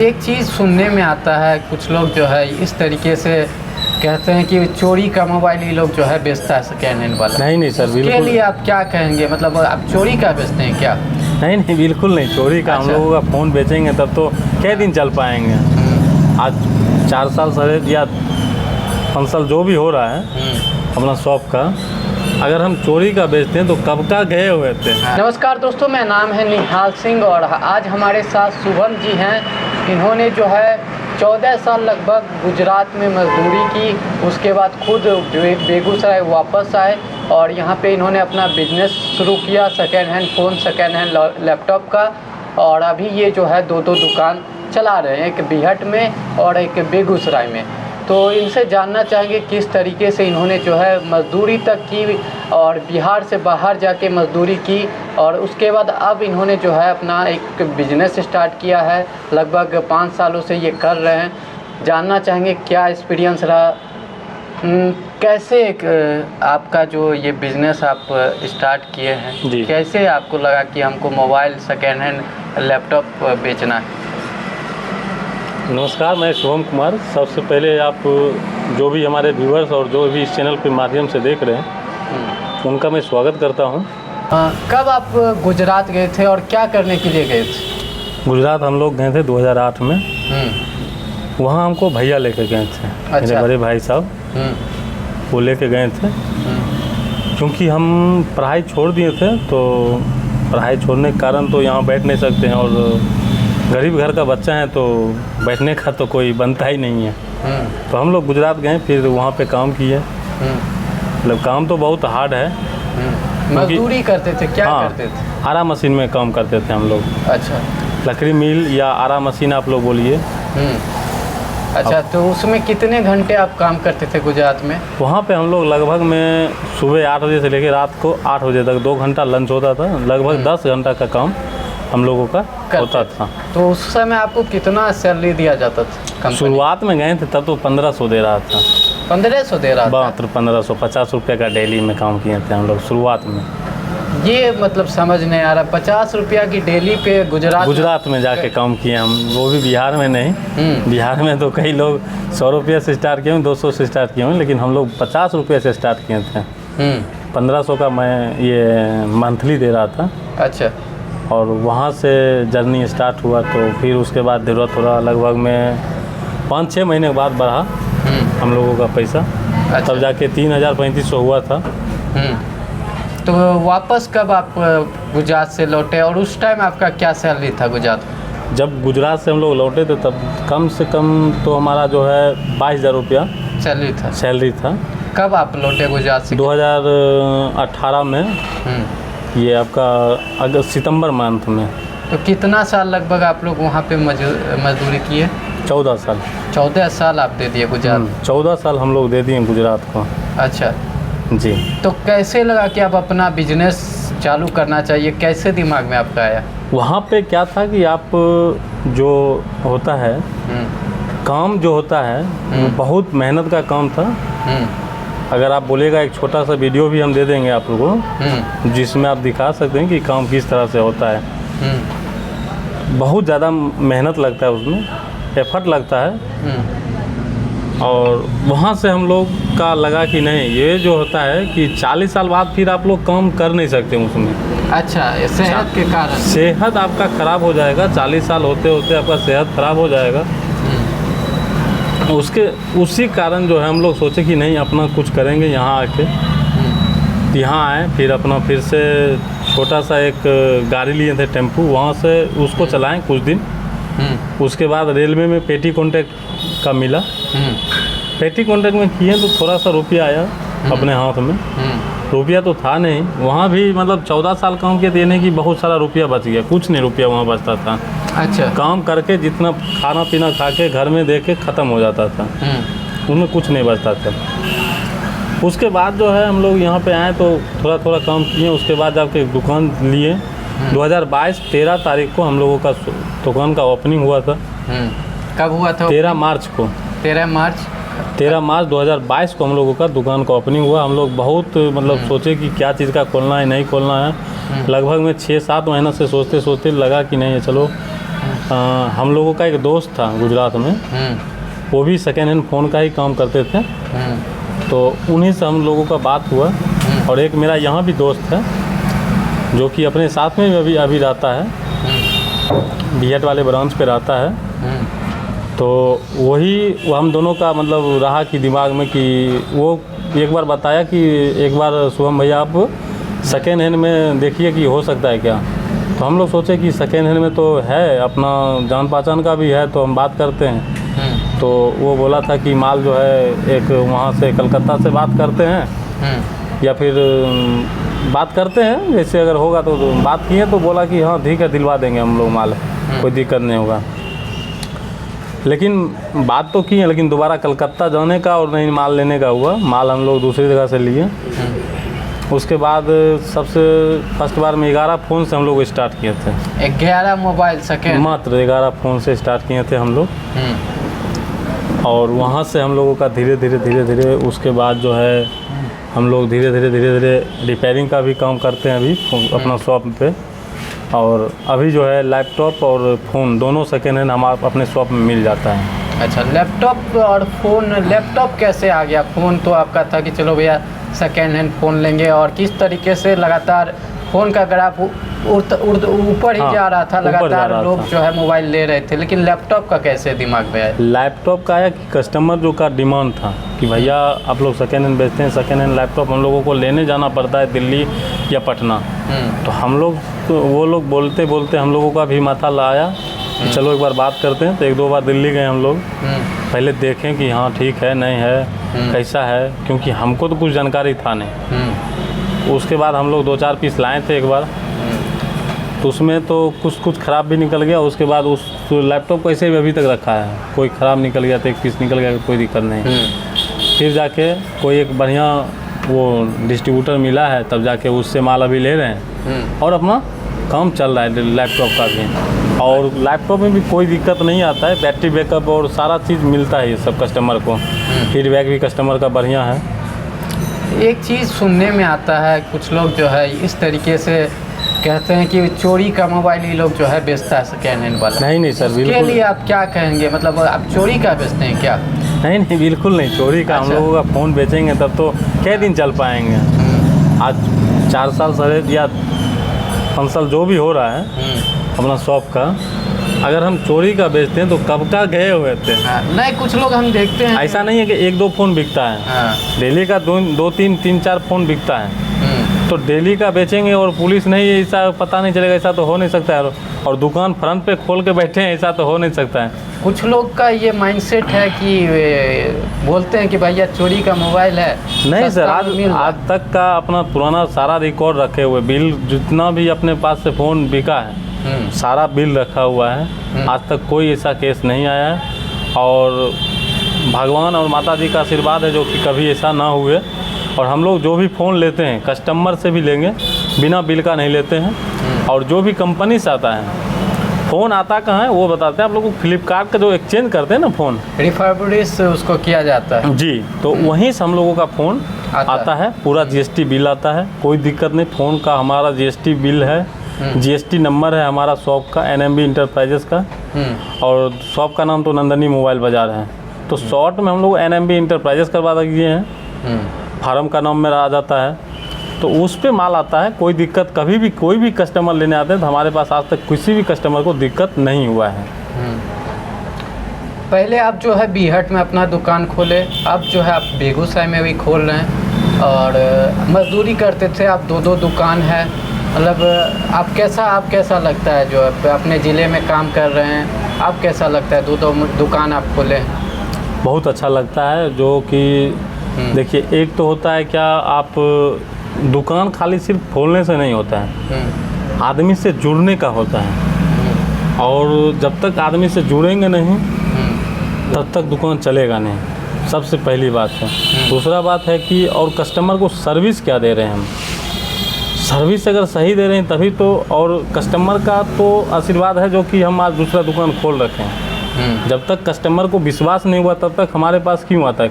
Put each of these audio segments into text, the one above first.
एक चीज़ सुनने में आता है, कुछ लोग जो है इस तरीके से कहते हैं कि चोरी का मोबाइल ही लोग जो है बेचता है सेकेंड हैंड वाला। नहीं सर, बिल्कुल। उसके लिए आप क्या कहेंगे, मतलब आप चोरी का बेचते हैं क्या? नहीं, बिल्कुल नहीं चोरी का। हम लोगों का फ़ोन बेचेंगे तब तो क्या दिन चल पाएंगे। आज 4 साल से या 5 साल जो भी हो रहा है अपना शॉप का, अगर हम चोरी का बेचते हैं तो कब का गए हुए थे। नमस्कार दोस्तों, मेरा नाम है निहाल सिंह और आज हमारे साथ शुभम जी हैं। इन्होंने जो है 14 साल लगभग गुजरात में मजदूरी की, उसके बाद खुद बेगूसराय वापस आए और यहाँ पे इन्होंने अपना बिजनेस शुरू किया, second hand phone, second hand laptop का। और अभी ये जो है दो दुकान चला रहे हैं, एक बिहट में और एक बेगूसराय में। तो इनसे जानना चाहेंगे किस तरीके से इन्होंने जो है मज़दूरी तक की और बिहार से बाहर जाके मज़दूरी की और उसके बाद अब इन्होंने जो है अपना एक बिज़नेस स्टार्ट किया है। लगभग 5 सालों से ये कर रहे हैं। जानना चाहेंगे क्या एक्सपीरियंस रहा, कैसे आपका जो ये बिज़नेस आप स्टार्ट किए हैं, कैसे आपको लगा कि हमको मोबाइल सेकेंड हैंड लैपटॉप बेचना है? नमस्कार, मैं शुभम कुमार। सबसे पहले आप जो भी हमारे व्यूअर्स और जो भी इस चैनल के माध्यम से देख रहे हैं उनका मैं स्वागत करता हूं। कब आप गुजरात गए थे और क्या करने के लिए गए थे? गुजरात हम लोग गए थे 2008 में। वहाँ हमको भैया लेके गए थे। अच्छा। मेरे बड़े भाई साहब वो लेके गए थे। क्योंकि हम पढ़ाई छोड़ दिए थे, तो पढ़ाई छोड़ने के कारण तो यहाँ बैठ नहीं सकते हैं और गरीब घर का बच्चा है तो बैठने का तो कोई बनता ही नहीं है। तो हम लोग गुजरात गए, फिर वहाँ पे काम किए। मतलब काम तो बहुत हार्ड है। मजदूरी करते थे क्या? करते थे आरा मशीन में काम करते थे हम लोग। अच्छा। लकड़ी मिल या आरा मशीन आप लोग बोलिए। अच्छा, तो उसमें कितने घंटे आप काम करते थे गुजरात में? वहाँ पे हम लोग लगभग में सुबह 8 बजे से लेकर रात को 8 बजे तक 2 घंटा लंच होता था। लगभग 10 घंटा का काम हम लोगों का होता था। तो उस समय आपको कितना सैलरी दिया जाता था? शुरुआत में गए थे तब तो 1500 दे रहा था। 1500 दे रहा था? मात्र 1500, 50 रुपये का डेली में काम किए थे हम लोग शुरुआत में। ये मतलब समझ नहीं आ रहा, 50 रुपया की डेली पे गुजरात में जाके काम किए हम, वो भी बिहार में नहीं। बिहार में तो कई लोग 100 रुपये से स्टार्ट किए, 200 से स्टार्ट किए, लेकिन हम लोग 50 रुपये से स्टार्ट किए थे। 1500 का मैं ये मंथली दे रहा था। अच्छा। और वहाँ से जर्नी स्टार्ट हुआ, तो फिर उसके बाद ज़रूरत थोड़ा लगभग में 5-6 महीने के बाद बढ़ा हम लोगों का पैसा। अच्छा। तब जाके 3000-3500 हुआ था। तो वापस कब आप गुजरात से लौटे और उस टाइम आपका क्या सैलरी था गुजरात में? जब गुजरात से हम लोग लौटे थे तब कम से कम तो हमारा जो है 22,000 रुपया सैलरी था। कब आप लौटे गुजरात से? 2018 में। ये आपका अगस्त सितंबर मंथ में। तो कितना साल लगभग आप लोग वहाँ पे मजदूरी किए? 14 साल। 14 साल आप दे दिए गुजरात? 14 साल हम लोग दे दिए गुजरात को। अच्छा जी। तो कैसे लगा कि आप अपना बिजनेस चालू करना चाहिए, कैसे दिमाग में आपका आया? वहाँ पे क्या था कि आप जो होता है काम जो होता है वो बहुत मेहनत का काम था। अगर आप बोलेगा एक छोटा सा वीडियो भी हम दे देंगे आप लोगों को, जिसमें आप दिखा सकते हैं कि काम किस तरह से होता है। बहुत ज़्यादा मेहनत लगता है, उसमें एफर्ट लगता है। और वहाँ से हम लोग का लगा कि नहीं, ये जो होता है कि 40 साल बाद फिर आप लोग काम कर नहीं सकते उसमें। अच्छा, सेहत के कारण? सेहत आपका ख़राब हो जाएगा। 40 साल होते होते आपका सेहत ख़राब हो जाएगा। उसी कारण जो है हम लोग सोचे कि नहीं, अपना कुछ करेंगे। यहाँ आके यहाँ आए, फिर अपना फिर से छोटा सा एक गाड़ी लिए थे, टेम्पू, वहाँ से उसको चलाएं कुछ दिन। उसके बाद रेलवे में पेटी कॉन्ट्रैक्ट का मिला। पेटी कॉन्ट्रैक्ट में किए तो थोड़ा सा रुपया आया अपने हाथ में। रुपया तो था नहीं वहाँ भी, मतलब 14 साल काम किया तो ये नहीं कि बहुत सारा रुपया बच गया, कुछ नहीं रुपया वहाँ बचता था। अच्छा। काम करके जितना खाना पीना खा के घर में दे के ख़त्म हो जाता था, उनमें कुछ नहीं बचता था। उसके बाद जो है हम लोग यहाँ पे आए तो थोड़ा थोड़ा काम किए। उसके बाद जाके दुकान लिए। 2022 13 तारीख को हम लोगों का दुकान का ओपनिंग हुआ था। कब हुआ था? 13 मार्च को। 13 मार्च 2022 को हम लोगों का दुकान का ओपनिंग हुआ। हम लोग बहुत मतलब सोचे कि क्या चीज़ का खोलना है, नहीं खोलना है। लगभग में 6-7 महीना से सोचते सोचते लगा कि नहीं चलो हम लोगों का एक दोस्त था गुजरात में, वो भी सेकेंड हैंड फ़ोन का ही काम करते थे। तो उन्हीं से हम लोगों का बात हुआ। और एक मेरा यहाँ भी दोस्त है जो कि अपने साथ में अभी रहता है, बीएड वाले ब्रांच पे रहता है। तो वो हम दोनों का मतलब रहा कि दिमाग में कि वो एक बार बताया कि एक बार शुभम भैया आप सेकेंड हैंड में देखिए कि हो सकता है क्या। तो हम लोग सोचे कि सेकेंड हैंड में तो है, अपना जान पहचान का भी है, तो हम बात करते हैं। तो वो बोला था कि माल जो है एक वहाँ से कलकत्ता से बात करते हैं या फिर बात करते हैं, जैसे अगर होगा तो बात किए तो बोला कि हाँ ठीक है दिलवा देंगे हम लोग माल, कोई दिक्कत नहीं होगा। लेकिन बात तो की है, लेकिन दोबारा कलकत्ता जाने का और नहीं माल लेने का हुआ। माल हम लोग दूसरी जगह से लिए। उसके बाद सबसे फर्स्ट बार में 11 फ़ोन से हम लोग स्टार्ट किए थे। 11 मोबाइल सेकेंड? मात्र 11 फ़ोन से स्टार्ट किए थे हम लोग। और वहाँ से हम लोगों का धीरे धीरे उसके बाद जो है हम लोग धीरे धीरे रिपेयरिंग का भी काम करते हैं अभी अपना शॉप पे। और अभी जो है लैपटॉप और फ़ोन दोनों सेकेंड हैंड हमारे अपने शॉप में मिल जाता है। अच्छा, लैपटॉप और फ़ोन, लैपटॉप कैसे आ गया? फ़ोन तो आपका था कि चलो भैया सेकेंड हैंड फ़ोन लेंगे, और किस तरीके से लगातार फ़ोन का ग्राफ ऊपर ही जा रहा था, लगातार लोग जो है मोबाइल ले रहे थे, लेकिन लैपटॉप का कैसे दिमाग में आया? लैपटॉप का आया कि कस्टमर जो का डिमांड था कि भैया आप लोग सेकेंड हैंड बेचते हैं, सेकेंड हैंड लैपटॉप हम लोगों को लेने जाना पड़ता है दिल्ली या पटना। तो हम लोग वो लोग बोलते हम लोगों का भी माथा लाया कि चलो एक बार बात करते हैं। तो 1-2 बार दिल्ली गए हम लोग, पहले देखें कि हाँ ठीक है नहीं है कैसा है, क्योंकि हमको तो कुछ जानकारी था नहीं। उसके बाद हम लोग 2-4 पीस लाए थे एक बार, तो उसमें तो कुछ ख़राब भी निकल गया। उसके बाद उस लैपटॉप को ऐसे भी अभी तक रखा है, कोई ख़राब निकल गया तो एक पीस निकल गया, कोई दिक्कत नहीं। फिर जाके कोई एक बढ़िया वो डिस्ट्रीब्यूटर मिला है, तब जाके उससे माल अभी ले रहे हैं और अपना काम चल रहा है लैपटॉप का भी। और लैपटॉप में भी कोई दिक्कत नहीं आता है, बैटरी बैकअप और सारा चीज़ मिलता है ये सब कस्टमर को। फीडबैक भी कस्टमर का बढ़िया है। एक चीज़ सुनने में आता है, कुछ लोग जो है इस तरीके से कहते हैं कि चोरी का मोबाइल ही लोग जो है बेचता है सेकेंड हैंड वाला। नहीं सर, बिल्कुल। इसके लिए आप क्या कहेंगे? मतलब आप चोरी का बेचते हैं क्या? नहीं बिल्कुल नहीं, चोरी का। हम लोगों का फ़ोन बेचेंगे तब तो क्या दिन चल पाएंगे। आज 4 साल से या 5 साल जो भी हो रहा है अपना शॉप का, अगर हम चोरी का बेचते हैं तो कब का गए हुए थे। नहीं, कुछ लोग हम देखते हैं, ऐसा नहीं है कि 1-2 फ़ोन बिकता है, डेली का 2-3-4 फ़ोन बिकता है। तो डेली का बेचेंगे और पुलिस नहीं, ऐसा पता नहीं चलेगा, ऐसा तो हो नहीं सकता है। और दुकान फ्रंट पे खोल के बैठे हैं, ऐसा तो हो नहीं सकता है। कुछ लोग का ये माइंडसेट है कि बोलते हैं कि भैया चोरी का मोबाइल है। नहीं सर, आज तक का अपना पुराना सारा रिकॉर्ड रखे हुए, बिल जितना भी अपने पास से फ़ोन बिका है सारा बिल रखा हुआ है। आज तक कोई ऐसा केस नहीं आया है, और भगवान और माता जी का आशीर्वाद है जो कि कभी ऐसा ना हुए। और हम लोग जो भी फ़ोन लेते हैं कस्टमर से भी लेंगे, बिना बिल का नहीं लेते हैं। और जो भी कंपनी से आता है, फ़ोन आता कहाँ है वो बताते हैं आप लोगों को। फ्लिपकार्ट का जो एक्सचेंज करते हैं ना फ़ोन, रिफर्बिश उसको किया जाता है जी, तो वहीं से हम लोगों का फ़ोन आता है। पूरा GST बिल आता है, कोई दिक्कत नहीं। फ़ोन का हमारा GST बिल है, GST नंबर है हमारा शॉप का, NMB इंटरप्राइजेस का। और शॉप का नाम तो नंदनी मोबाइल बाज़ार है। तो शॉर्ट में हम लोग NMB इंटरप्राइजेस करवा दिए हैं, फार्म का नाम मेरा आ जाता है। तो उस पे माल आता है, कोई दिक्कत कभी भी कोई भी कस्टमर लेने आते हैं तो हमारे पास आज तक किसी भी कस्टमर को दिक्कत नहीं हुआ है। पहले आप जो है बीहट में अपना दुकान खोले, अब जो है आप बेगूसराय में भी खोल रहे हैं, और मजदूरी करते थे आप, 2 दुकान है। मतलब आप कैसा लगता है जो अपने ज़िले में काम कर रहे हैं, आप कैसा लगता है 2 दुकान आप खोले? बहुत अच्छा लगता है। जो कि देखिए, एक तो होता है क्या, आप दुकान खाली सिर्फ खोलने से नहीं होता है, आदमी से जुड़ने का होता है। और जब तक आदमी से जुड़ेंगे नहीं तब तक दुकान चलेगा नहीं, सबसे पहली बात है। दूसरा बात है कि और कस्टमर को सर्विस क्या दे रहे हैं हम। सर्विस अगर सही दे रहे हैं तभी तो, और कस्टमर का तो आशीर्वाद है जो कि हम आज दूसरा दुकान खोल रखे हैं। जब तक कस्टमर को विश्वास नहीं हुआ तब तक हमारे पास क्यों आता है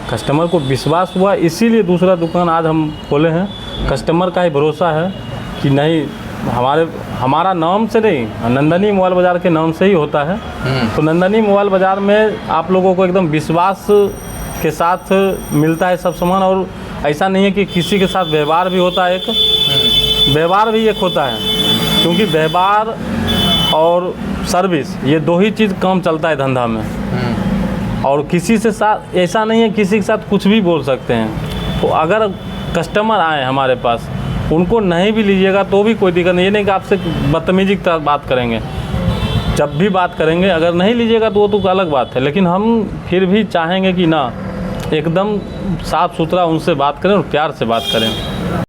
कस्टमर को विश्वास हुआ, इसीलिए दूसरा दुकान आज हम खोले हैं। कस्टमर का ही भरोसा है कि नहीं हमारा नाम से नहीं, नंदनी मोबाइल बाज़ार के नाम से ही होता है। तो नंदनी मोबाइल बाज़ार में आप लोगों को एकदम विश्वास के साथ मिलता है सब सामान, और ऐसा नहीं है कि किसी के साथ व्यवहार भी होता है, एक व्यवहार भी एक होता है, क्योंकि व्यवहार और सर्विस ये दो ही चीज़ काम चलता है धंधा में। और किसी से साथ ऐसा नहीं है किसी के साथ कुछ भी बोल सकते हैं। तो अगर कस्टमर आए हमारे पास, उनको नहीं भी लीजिएगा तो भी कोई दिक्कत नहीं, ये नहीं कि आपसे बदतमीजी की तरह बात करेंगे। जब भी बात करेंगे, अगर नहीं लीजिएगा तो वो तो अलग बात है, लेकिन हम फिर भी चाहेंगे कि ना एकदम साफ़ सुथरा उनसे बात करें और प्यार से बात करें।